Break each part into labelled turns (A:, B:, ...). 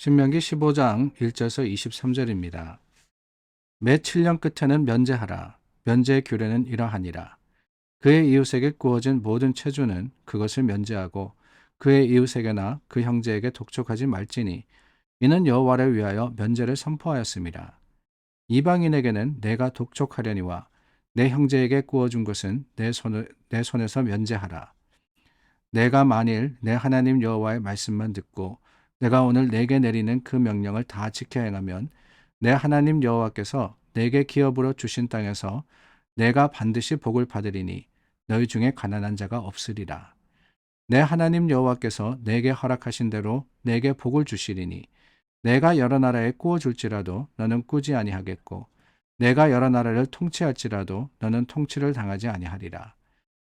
A: 신명기 15장 1절에서 23절입니다. 매 7년 끝에는 면제하라. 면제의 규례는 이러하니라. 그의 이웃에게 구워진 모든 채주는 그것을 면제하고 그의 이웃에게나 그 형제에게 독촉하지 말지니 이는 여호와를 위하여 면제를 선포하였습니다. 이방인에게는 내가 독촉하려니와 내 형제에게 구워준 것은 내 손에서 면제하라. 내가 만일 내 하나님 여호와의 말씀만 듣고 내가 오늘 내게 내리는 그 명령을 다 지켜 행하면 내 하나님 여호와께서 내게 기업으로 주신 땅에서 내가 반드시 복을 받으리니 너희 중에 가난한 자가 없으리라. 내 하나님 여호와께서 내게 허락하신 대로 내게 복을 주시리니 내가 여러 나라에 꾸어 줄지라도 너는 꾸지 아니하겠고 내가 여러 나라를 통치할지라도 너는 통치를 당하지 아니하리라.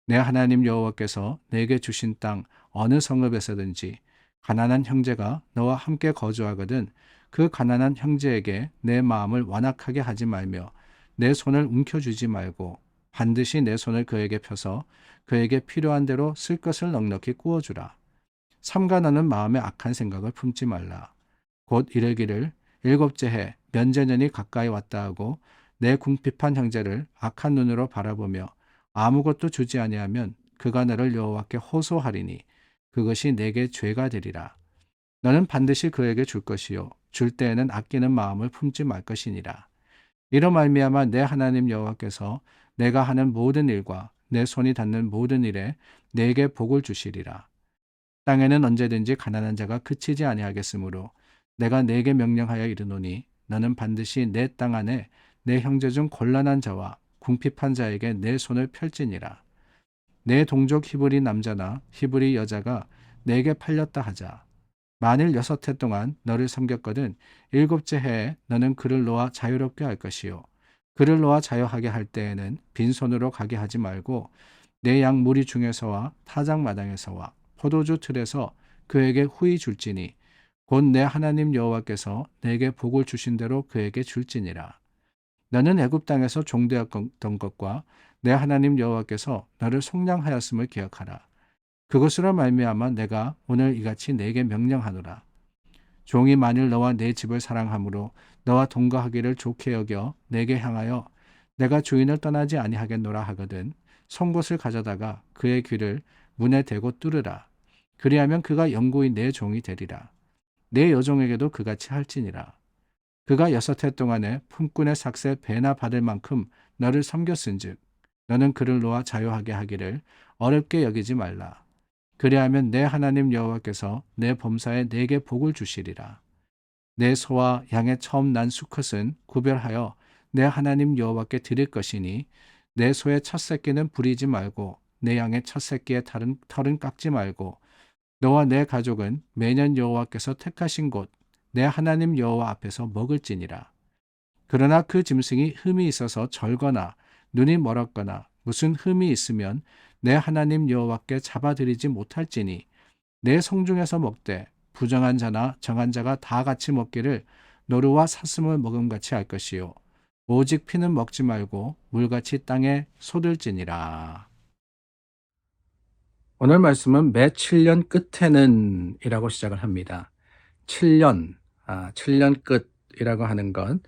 A: 내 하나님 여호와께서 내게 주신 땅 어느 성읍에서든지 가난한 형제가 너와 함께 거주하거든 그 가난한 형제에게 내 마음을 완악하게 하지 말며 내 손을 움켜쥐지 말고 반드시 내 손을 그에게 펴서 그에게 필요한 대로 쓸 것을 넉넉히 구워주라. 삼가 너는 마음에 악한 생각을 품지 말라. 곧 이르기를 일곱째 해 면제년이 가까이 왔다 하고 내 궁핍한 형제를 악한 눈으로 바라보며 아무것도 주지 아니하면 그가 너를 여호와께 호소하리니 그것이 내게 죄가 되리라. 너는 반드시 그에게 줄 것이요 줄 때에는 아끼는 마음을 품지 말 것이니라. 이로 말미암아 내 하나님 여호와께서 내가 하는 모든 일과 내 손이 닿는 모든 일에 내게 복을 주시리라. 땅에는 언제든지 가난한 자가 그치지 아니하겠으므로 내가 내게 명령하여 이르노니 너는 반드시 내 땅 안에 내 형제 중 곤란한 자와 궁핍한 자에게 내 손을 펼지니라. 내 동족 히브리 남자나 히브리 여자가 내게 팔렸다 하자. 만일 6해 동안 너를 섬겼거든 일곱째 해에 너는 그를 놓아 자유롭게 할 것이요. 그를 놓아 자유하게 할 때에는 빈손으로 가게 하지 말고 내 양 무리 중에서와 타작 마당에서와 포도주 틀에서 그에게 후히 줄지니 곧 내 하나님 여호와께서 내게 복을 주신 대로 그에게 줄지니라. 너는 애굽 땅에서 종되었던 것과 내 하나님 여호와께서 너를 속량하였음을 기억하라. 그것으로 말미암아 내가 오늘 이같이 내게 명령하노라. 종이 만일 너와 내 집을 사랑함으로 너와 동거하기를 좋게 여겨 내게 향하여 내가 주인을 떠나지 아니하겠노라 하거든 송곳을 가져다가 그의 귀를 문에 대고 뚫으라. 그리하면 그가 영구히 내 종이 되리라. 내 여종에게도 그같이 할지니라. 그가 6해 동안에 품꾼의 삭새 배나 받을 만큼 너를 섬겼은즉 너는 그를 놓아 자유하게 하기를 어렵게 여기지 말라. 그리하면 내 하나님 여호와께서 내 범사에 내게 복을 주시리라. 내 소와 양의 처음 난 수컷은 구별하여 내 하나님 여호와께 드릴 것이니 내 소의 첫 새끼는 부리지 말고 내 양의 첫 새끼의 털은 깎지 말고 너와 내 가족은 매년 여호와께서 택하신 곳 내 하나님 여호와 앞에서 먹을지니라. 그러나 그 짐승이 흠이 있어서 절거나 눈이 멀었거나 무슨 흠이 있으면 내 하나님 여호와께 잡아들이지 못할지니 내 성중에서 먹되 부정한 자나 정한 자가 다 같이 먹기를 노루와 사슴을 먹음같이 할 것이요 오직 피는 먹지 말고 물같이 땅에 쏟을지니라. 오늘 말씀은 매 7년 끝에는 이라고 시작을 합니다. 7년, 7년 끝이라고 하는 건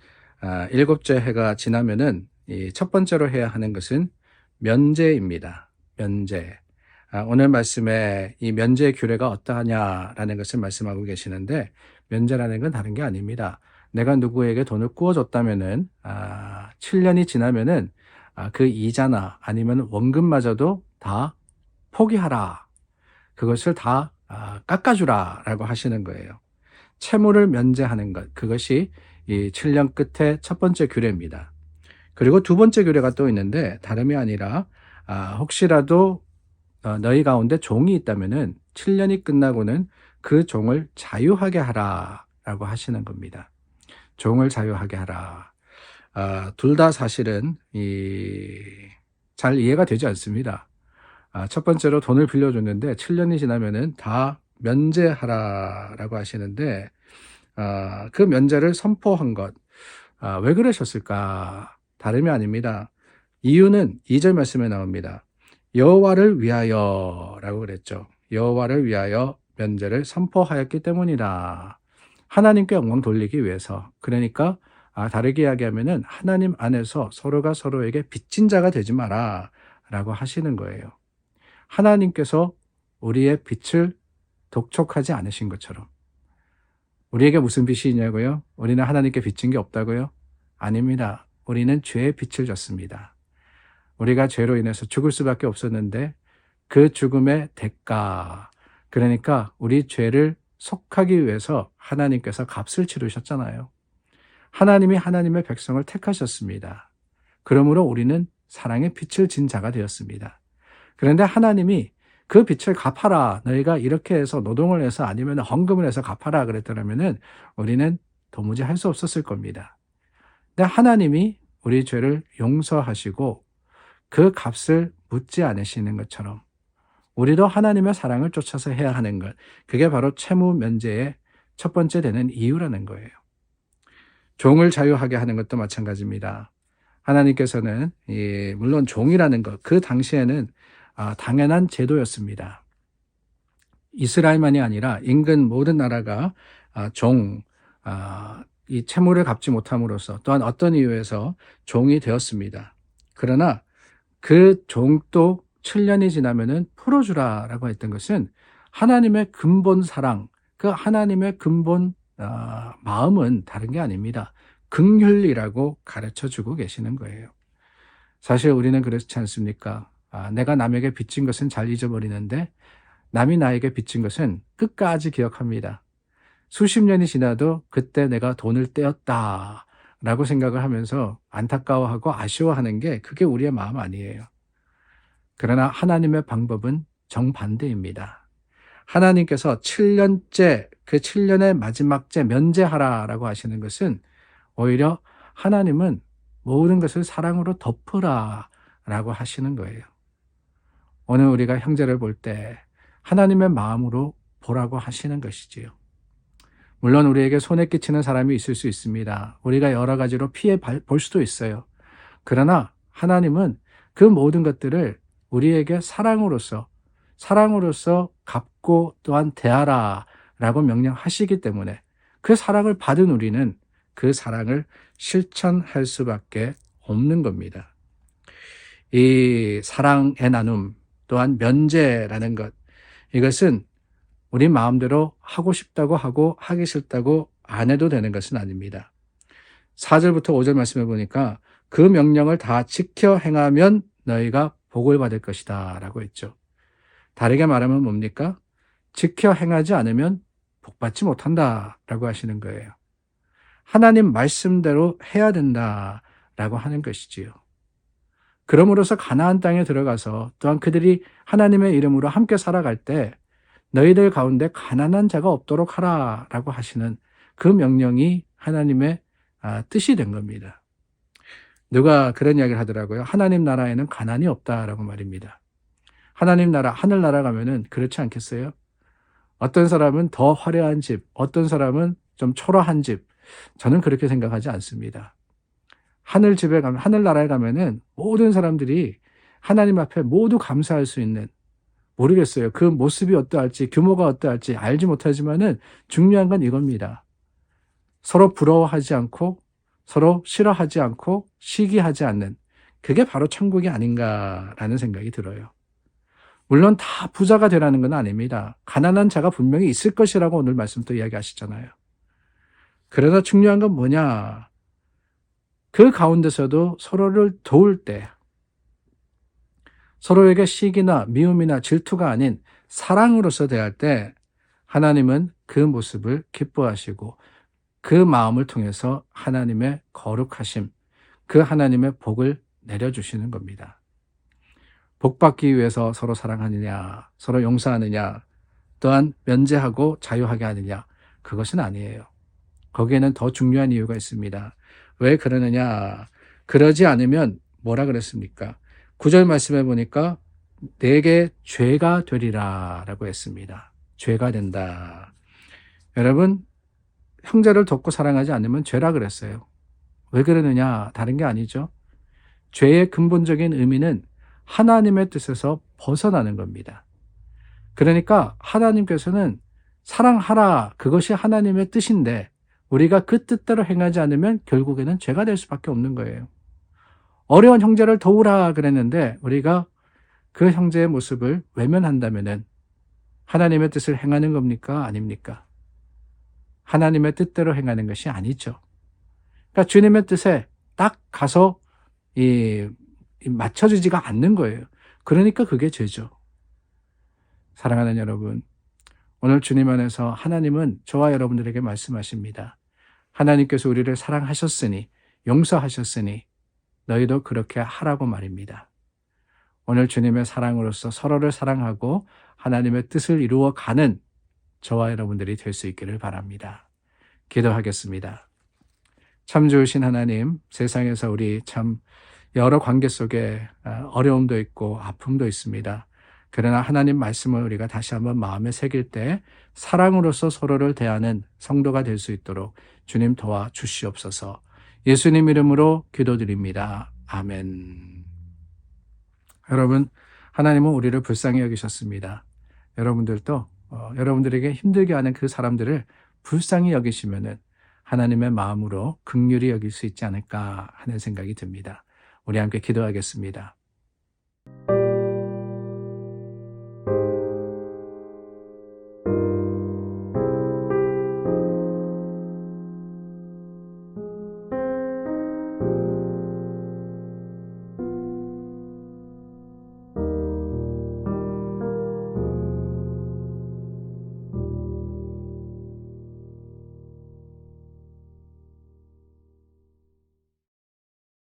A: 일곱째 해가 지나면은 이 첫 번째로 해야 하는 것은 면제입니다. 면제. 오늘 말씀에 이 면제 규례가 어떠하냐라는 것을 말씀하고 계시는데 면제라는 건 다른 게 아닙니다. 내가 누구에게 돈을 꾸어줬다면은 7년이 지나면은 그 이자나 아니면 원금마저도 다 포기하라. 그것을 다 깎아주라라고 하시는 거예요. 채무를 면제하는 것, 그것이 이 7년 끝의 첫 번째 규례입니다. 그리고 두 번째 규례가 또 있는데 다름이 아니라 혹시라도 너희 가운데 종이 있다면은 7년이 끝나고는 그 종을 자유하게 하라라고 하시는 겁니다. 종을 자유하게 하라. 둘 다 사실은 잘 이해가 되지 않습니다. 첫 번째로 돈을 빌려줬는데 7년이 지나면은 다 면제하라라고 하시는데 그 면제를 선포한 것, 왜 그러셨을까? 다름이 아닙니다. 이유는 2절 말씀에 나옵니다. 여호와를 위하여라고 그랬죠. 여호와를 위하여 면제를 선포하였기 때문이다. 하나님께 영광 돌리기 위해서. 그러니까 다르게 이야기하면은 하나님 안에서 서로가 서로에게 빚진 자가 되지 마라 라고 하시는 거예요. 하나님께서 우리의 빚을 독촉하지 않으신 것처럼. 우리에게 무슨 빚이 있냐고요? 우리는 하나님께 빚진 게 없다고요? 아닙니다. 우리는 죄의 빚을 졌습니다. 우리가 죄로 인해서 죽을 수밖에 없었는데 그 죽음의 대가, 그러니까 우리 죄를 속하기 위해서 하나님께서 값을 치르셨잖아요. 하나님이 하나님의 백성을 택하셨습니다. 그러므로 우리는 사랑의 빚을 진 자가 되었습니다. 그런데 하나님이 그 빚을 갚아라. 너희가 이렇게 해서 노동을 해서 아니면 헌금을 해서 갚아라 그랬더라면은 우리는 도무지 할 수 없었을 겁니다. 근데 하나님이 우리 죄를 용서하시고 그 값을 묻지 않으시는 것처럼 우리도 하나님의 사랑을 쫓아서 해야 하는 것. 그게 바로 채무 면제의 첫 번째 되는 이유라는 거예요. 종을 자유하게 하는 것도 마찬가지입니다. 하나님께서는 물론 종이라는 것, 그 당시에는 당연한 제도였습니다. 이스라엘만이 아니라 인근 모든 나라가 이 채무를 갚지 못함으로써 또한 어떤 이유에서 종이 되었습니다. 그러나 그 종도 7년이 지나면은 풀어주라라고 했던 것은 하나님의 근본 사랑, 그 하나님의 근본 마음은 다른 게 아닙니다. 긍휼이라고 가르쳐주고 계시는 거예요. 사실 우리는 그렇지 않습니까? 내가 남에게 빚진 것은 잘 잊어버리는데 남이 나에게 빚진 것은 끝까지 기억합니다. 수십 년이 지나도 그때 내가 돈을 떼었다 라고 생각을 하면서 안타까워하고 아쉬워하는 게 그게 우리의 마음 아니에요. 그러나 하나님의 방법은 정반대입니다. 하나님께서 7년째, 그 7년의 마지막째 면제하라라고 하시는 것은 오히려 하나님은 모든 것을 사랑으로 덮으라라고 하시는 거예요. 오늘 우리가 형제를 볼 때 하나님의 마음으로 보라고 하시는 것이지요. 물론 우리에게 손에 끼치는 사람이 있을 수 있습니다. 우리가 여러 가지로 피해 볼 수도 있어요. 그러나 하나님은 그 모든 것들을 우리에게 사랑으로서 갚고 또한 대하라라고 명령하시기 때문에 그 사랑을 받은 우리는 그 사랑을 실천할 수밖에 없는 겁니다. 이 사랑의 나눔 또한 면제라는 것, 이것은 우리 마음대로 하고 싶다고 하고 하기 싫다고 안 해도 되는 것은 아닙니다. 4절부터 5절 말씀해 보니까 그 명령을 다 지켜 행하면 너희가 복을 받을 것이다 라고 했죠. 다르게 말하면 뭡니까? 지켜 행하지 않으면 복받지 못한다 라고 하시는 거예요. 하나님 말씀대로 해야 된다 라고 하는 것이지요. 그럼으로써 가나안 땅에 들어가서 또한 그들이 하나님의 이름으로 함께 살아갈 때 너희들 가운데 가난한 자가 없도록 하라 라고 하시는 그 명령이 하나님의 뜻이 된 겁니다. 누가 그런 이야기를 하더라고요. 하나님 나라에는 가난이 없다라고 말입니다. 하나님 나라, 하늘나라 가면은 그렇지 않겠어요? 어떤 사람은 더 화려한 집, 어떤 사람은 좀 초라한 집. 저는 그렇게 생각하지 않습니다. 하늘나라에 가면은 모든 사람들이 하나님 앞에 모두 감사할 수 있는, 모르겠어요. 그 모습이 어떠할지, 규모가 어떠할지 알지 못하지만은 중요한 건 이겁니다. 서로 부러워하지 않고, 서로 싫어하지 않고, 시기하지 않는, 그게 바로 천국이 아닌가라는 생각이 들어요. 물론 다 부자가 되라는 건 아닙니다. 가난한 자가 분명히 있을 것이라고 오늘 말씀도 이야기하시잖아요. 그러나 중요한 건 뭐냐? 그 가운데서도 서로를 도울 때, 서로에게 시기나 미움이나 질투가 아닌 사랑으로서 대할 때 하나님은 그 모습을 기뻐하시고 그 마음을 통해서 하나님의 거룩하심, 그 하나님의 복을 내려주시는 겁니다. 복 받기 위해서 서로 사랑하느냐, 서로 용서하느냐, 또한 면제하고 자유하게 하느냐, 그것은 아니에요. 거기에는 더 중요한 이유가 있습니다. 왜 그러느냐? 그러지 않으면 뭐라 그랬습니까? 9절 말씀해 보니까 내게 죄가 되리라 라고 했습니다. 죄가 된다. 여러분, 형제를 돕고 사랑하지 않으면 죄라 그랬어요. 왜 그러느냐? 다른 게 아니죠. 죄의 근본적인 의미는 하나님의 뜻에서 벗어나는 겁니다. 그러니까 하나님께서는 사랑하라. 그것이 하나님의 뜻인데 우리가 그 뜻대로 행하지 않으면 결국에는 죄가 될 수밖에 없는 거예요. 어려운 형제를 도우라 그랬는데 우리가 그 형제의 모습을 외면한다면은 하나님의 뜻을 행하는 겁니까? 아닙니까? 하나님의 뜻대로 행하는 것이 아니죠. 그러니까 주님의 뜻에 딱 가서 맞춰지지가 않는 거예요. 그러니까 그게 죄죠. 사랑하는 여러분, 오늘 주님 안에서 하나님은 저와 여러분들에게 말씀하십니다. 하나님께서 우리를 사랑하셨으니, 용서하셨으니 너희도 그렇게 하라고 말입니다. 오늘 주님의 사랑으로서 서로를 사랑하고 하나님의 뜻을 이루어가는 저와 여러분들이 될 수 있기를 바랍니다. 기도하겠습니다. 참 좋으신 하나님, 세상에서 우리 참 여러 관계 속에 어려움도 있고 아픔도 있습니다. 그러나 하나님 말씀을 우리가 다시 한번 마음에 새길 때 사랑으로서 서로를 대하는 성도가 될 수 있도록 주님 도와 주시옵소서. 예수님 이름으로 기도드립니다. 아멘. 여러분, 하나님은 우리를 불쌍히 여기셨습니다. 여러분들도 여러분들에게 힘들게 하는 그 사람들을 불쌍히 여기시면은 하나님의 마음으로 긍휼히 여길 수 있지 않을까 하는 생각이 듭니다. 우리 함께 기도하겠습니다.